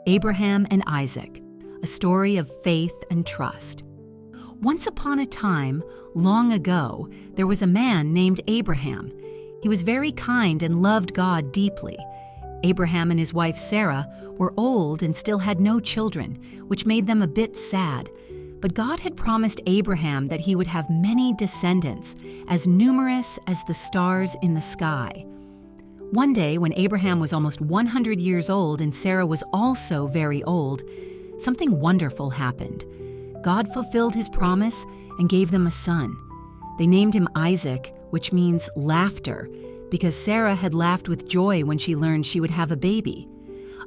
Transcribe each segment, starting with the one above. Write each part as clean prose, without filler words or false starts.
Abraham and Isaac, a story of faith and trust. Once upon a time, long ago, there was a man named Abraham. He was very kind and loved God deeply. Abraham and his wife Sarah were old and still had no children, which made them a bit sad. But God had promised Abraham that he would have many descendants, as numerous as the stars in the sky. One day, when Abraham was almost 100 years old and Sarah was also very old, something wonderful happened. God fulfilled his promise and gave them a son. They named him Isaac, which means laughter, because Sarah had laughed with joy when she learned she would have a baby.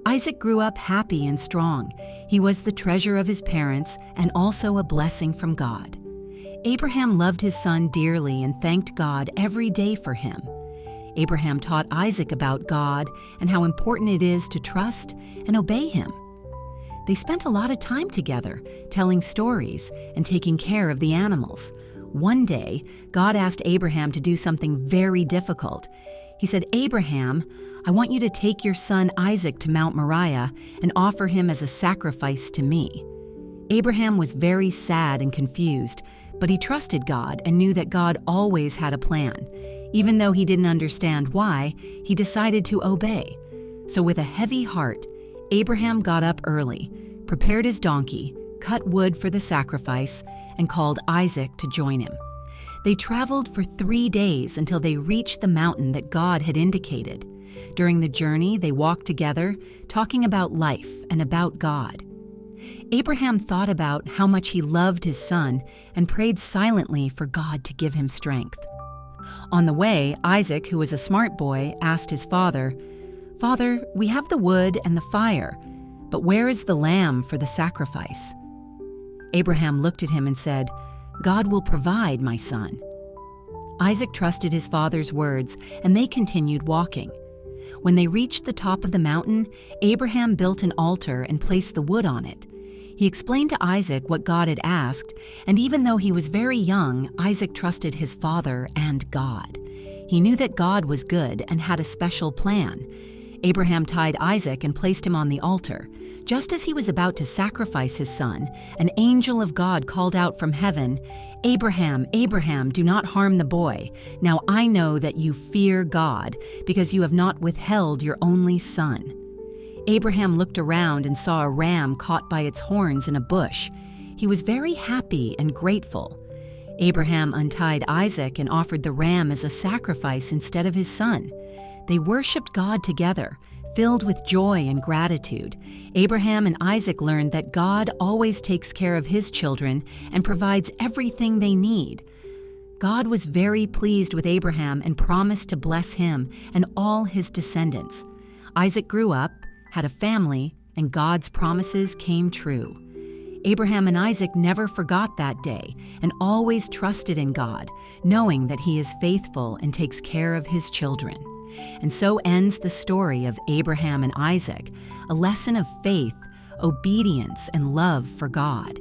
Isaac grew up happy and strong. He was the treasure of his parents and also a blessing from God. Abraham loved his son dearly and thanked God every day for him. Abraham taught Isaac about God and how important it is to trust and obey him. They spent a lot of time together, telling stories and taking care of the animals. One day, God asked Abraham to do something very difficult. He said, "Abraham, I want you to take your son Isaac to Mount Moriah and offer him as a sacrifice to me." Abraham was very sad and confused, but he trusted God and knew that God always had a plan. Even though he didn't understand why, he decided to obey. So with a heavy heart, Abraham got up early, prepared his donkey, cut wood for the sacrifice, and called Isaac to join him. They traveled for 3 days until they reached the mountain that God had indicated. During the journey, they walked together, talking about life and about God. Abraham thought about how much he loved his son and prayed silently for God to give him strength. On the way, Isaac, who was a smart boy, asked his father, "Father, we have the wood and the fire, but where is the lamb for the sacrifice?" Abraham looked at him and said, "God will provide, my son." Isaac trusted his father's words, and they continued walking. When they reached the top of the mountain, Abraham built an altar and placed the wood on it. He explained to Isaac what God had asked, and even though he was very young, Isaac trusted his father and God. He knew that God was good and had a special plan. Abraham tied Isaac and placed him on the altar. Just as he was about to sacrifice his son, an angel of God called out from heaven, "Abraham, Abraham, do not harm the boy. Now I know that you fear God, because you have not withheld your only son." Abraham looked around and saw a ram caught by its horns in a bush. He was very happy and grateful. Abraham untied Isaac and offered the ram as a sacrifice instead of his son. They worshiped God together, filled with joy and gratitude. Abraham and Isaac learned that God always takes care of his children and provides everything they need. God was very pleased with Abraham and promised to bless him and all his descendants. Isaac grew up, had a family, and God's promises came true. Abraham and Isaac never forgot that day and always trusted in God, knowing that he is faithful and takes care of his children. And so ends the story of Abraham and Isaac, a lesson of faith, obedience, and love for God.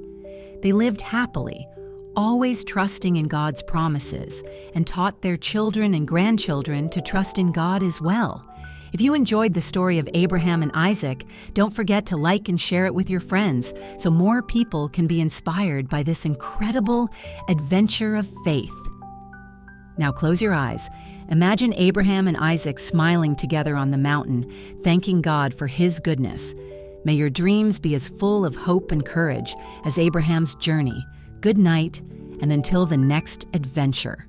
They lived happily, always trusting in God's promises, and taught their children and grandchildren to trust in God as well. If you enjoyed the story of Abraham and Isaac, don't forget to like and share it with your friends so more people can be inspired by this incredible adventure of faith. Now close your eyes. Imagine Abraham and Isaac smiling together on the mountain, thanking God for his goodness. May your dreams be as full of hope and courage as Abraham's journey. Good night, and until the next adventure.